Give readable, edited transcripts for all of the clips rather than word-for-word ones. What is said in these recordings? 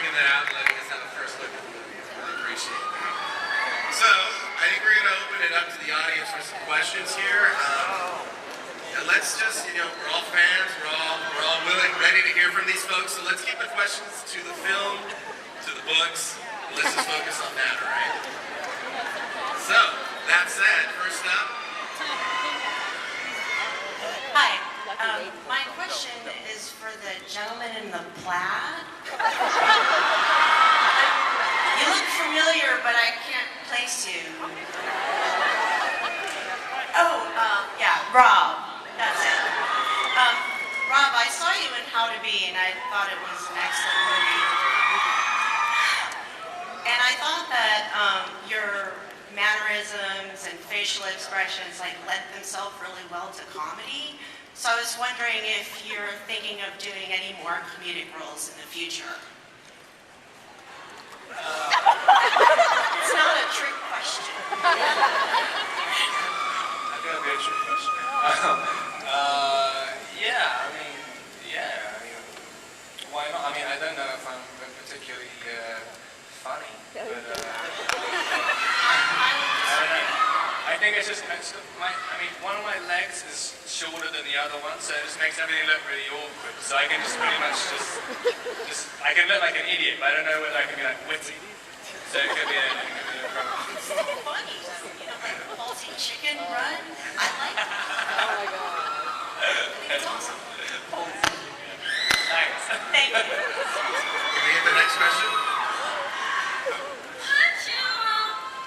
bringing that out and letting us have a first look at the movie. I really appreciate that. So, I think we're going to open it up to the audience for some questions here. Let's just, we're all fans, we're all willing, ready to hear from these folks, so let's keep the questions to the film, to the books. Let's just focus on that, all right? So, that said, first up. Hi. My question is for the gentleman in the plaid. You look familiar, but I can't place you. Oh, yeah, Rob. That's it. Rob, I saw you in How to Be, and I thought it was an excellent movie. And I thought that your mannerisms and facial expressions lent themselves really well to comedy. So I was wondering if you're thinking of doing any more comedic roles in the future. It's not a trick question. That's gonna be a trick question. Why not? I mean, I don't know if I'm particularly funny, but I don't know. I think it's just one of my legs is shorter than the other one, so it just makes everything look really awkward. So I can just pretty much I can look like an idiot, but I don't know whether I can be like witty. So it could be a problem. It's so funny, like Halsey Chicken Run. I like that. Oh my god. I think it's awesome. Thanks. Thank you. Can we get the next question?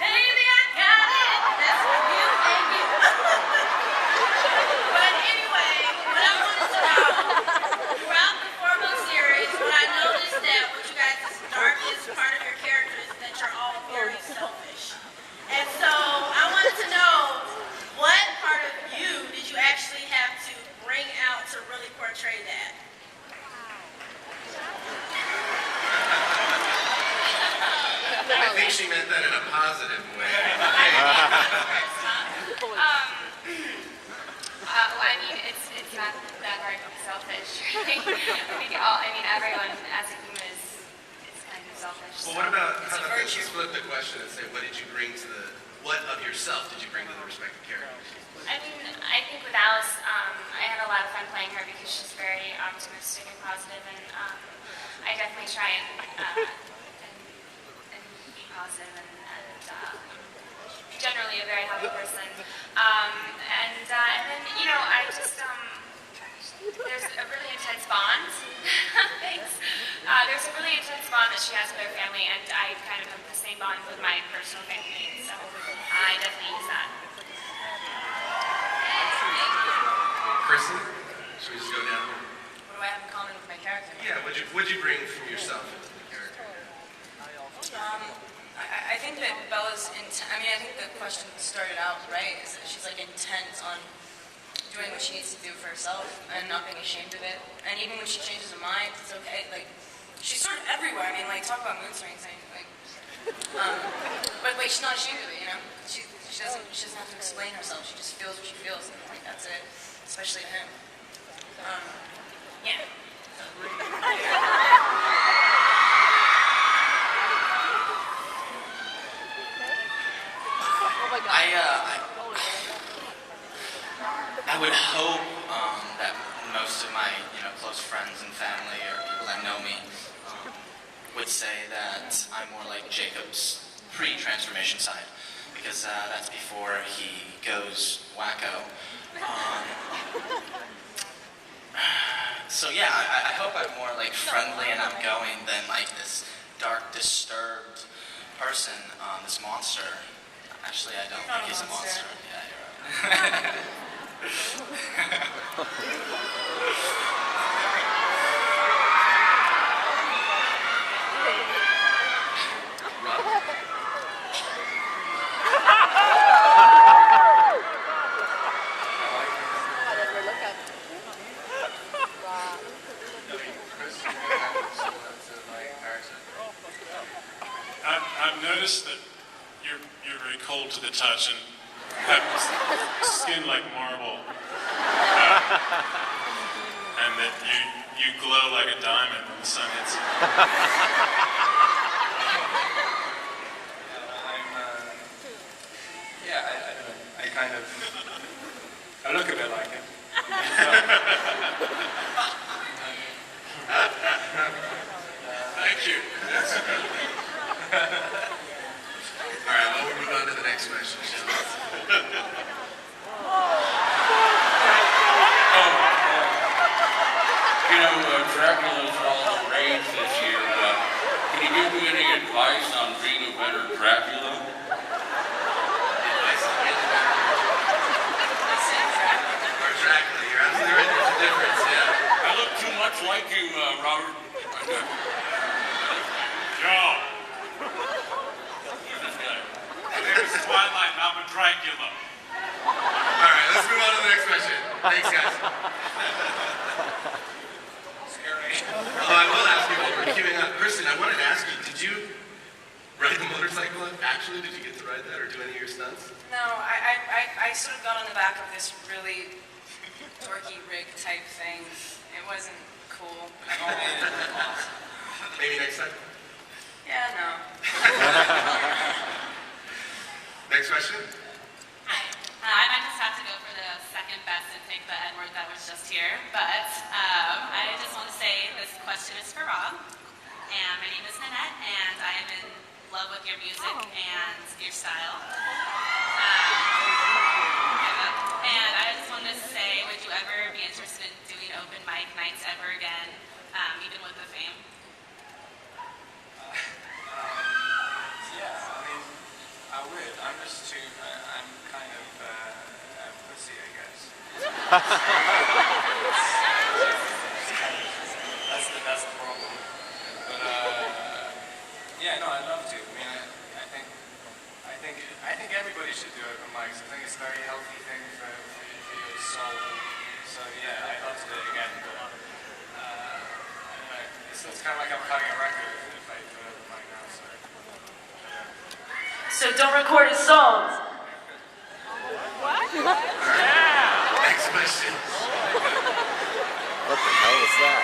Baby, I got it. That's for you and you. But anyway, what I wanted to know, throughout the 4-book series, what I noticed that what you guys' darkest part of your character is that you're all very selfish. And so I wanted to know, what part of you did you actually have to bring out to really portray that? I think she meant that in a positive way. I mean, it's not that hard to be selfish. Everyone as a human is kind of selfish. Well, what about, let's just flip the question and say, what of yourself did you bring to the respective characters? I think with Alice, I had a lot of fun playing her because she's very optimistic and positive, and I definitely try and be positive and generally a very happy person. And then, I just, there's a really intense bond. Thanks. There's a really intense bond that she has with her family, and I kind of have the same bond with my personal family, so I definitely use that. Kristen, should we just go down? What do I have in common with my character? Yeah, what'd you bring from yourself into the character? I think that Bella's I think the question started out right, is that she's intense on doing what she needs to do for herself and not being ashamed of it. And even when she changes her mind, it's okay. She's sort of everywhere. Talk about mood swings. But she's not ashamed of it, She doesn't have to explain herself. She just feels what she feels, and that's it. Especially him. Yeah. I would hope that most of my close friends and family or people that know me would say that I'm more like Jacob's pre-transformation side, because that's before he goes wacko. So yeah, I hope I'm more friendly and outgoing than this dark, disturbed person, this monster. Actually, I don't think he's a monster. Yeah, you're right. I've noticed that you're very cold to the touch and have skin like marble, and that you glow like a diamond when the sun hits you. Thank you. All right, well, we'll move on to the next question, shall we? You know, Dracula's all the rage this year. Can you give me any advice on being a better Dracula? Advice on getting better. Or Dracula, you're absolutely right, there's a difference, yeah. I look too much like you, Robert. John. There's Twilight, I'm a Dracula. All right, let's move on to the next question. Thanks, guys. Oh, I will ask you while we're queuing up. Kristen, I wanted to ask you, did you ride the motorcycle? Actually, did you get to ride that or do any of your stunts? No, I sort of got on the back of this really dorky rig type thing. It wasn't cool at all. Maybe next time. Yeah, no. Next question. Hi. I might just have to go for the second best and take the N word that was just here, but I just want to say this question is for Rob. And my name is Nanette, and I am in love with your music and your style. And I just wanted to say, would you ever be interested in doing open mic nights ever again, even with the fame? Yeah, I mean, I would. I'm just too, I'm kind of a pussy, I guess. That's the problem. But, yeah, no, I'd love to. I mean, I think everybody should do open mics. I think it's a very healthy thing for your soul. So, yeah, I'd love to do it again. But, I don't know. It's kind of like I'm cutting a record if I do an open mic now, so. So don't record his songs. Next question. What the hell was that?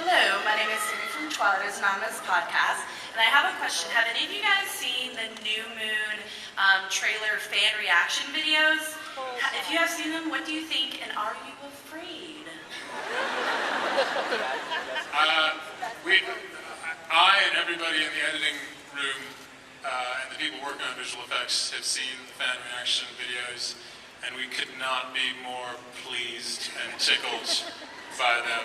Hello, my name is Simi from Twilight is Anonymous podcast, and I have a question. Have any of you guys seen the New Moon trailer fan reaction videos? If you have seen them, what do you think, and are you afraid? I and everybody in the editing room and the people working on visual effects have seen the fan reaction videos, and we could not be more pleased and tickled by them.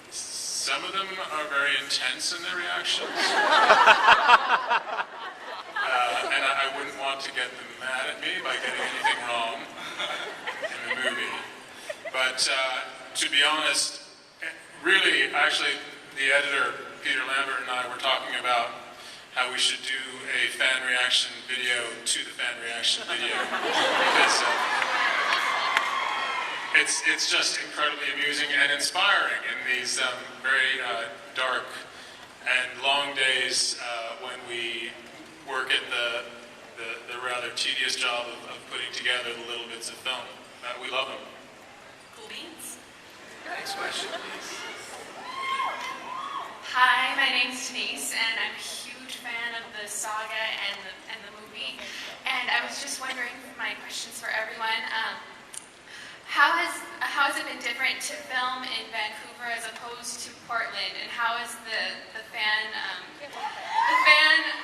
Some of them are very intense in their reactions, and I wouldn't want to get them mad at me by getting anything wrong in the movie. But to be honest, really, actually, the editor, Peter Lambert, and I were talking about how we should do a fan reaction video to the fan reaction video. Because it's just incredibly amusing and inspiring in these very dark and long days when we work at the rather tedious job of putting together the little bits of film. We love them. Cool beans. Next question, please. Hi, my name's Denise, and I'm a huge fan of the saga and the movie. And I was just wondering, my questions for everyone, how has it been different to film in Vancouver as opposed to Portland, and how has the fan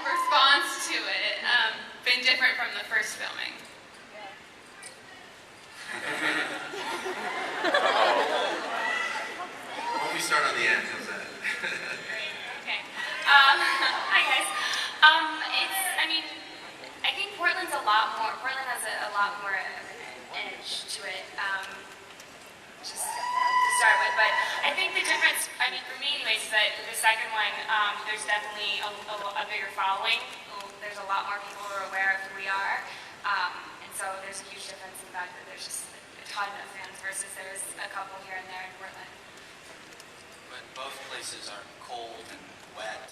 response to it been different from the first filming? Why don't we start on the end? How's that? Okay. Hi guys. I mean, I think Portland has a lot more of an edge to it. Just to start with, but I think the difference, I mean, for me anyways, is that the second one, there's definitely a bigger following. There's a lot more people who are aware of who we are, and so there's a huge difference in the fact that there's just a ton of fans versus there's a couple here and there in Portland. But both places are cold and wet.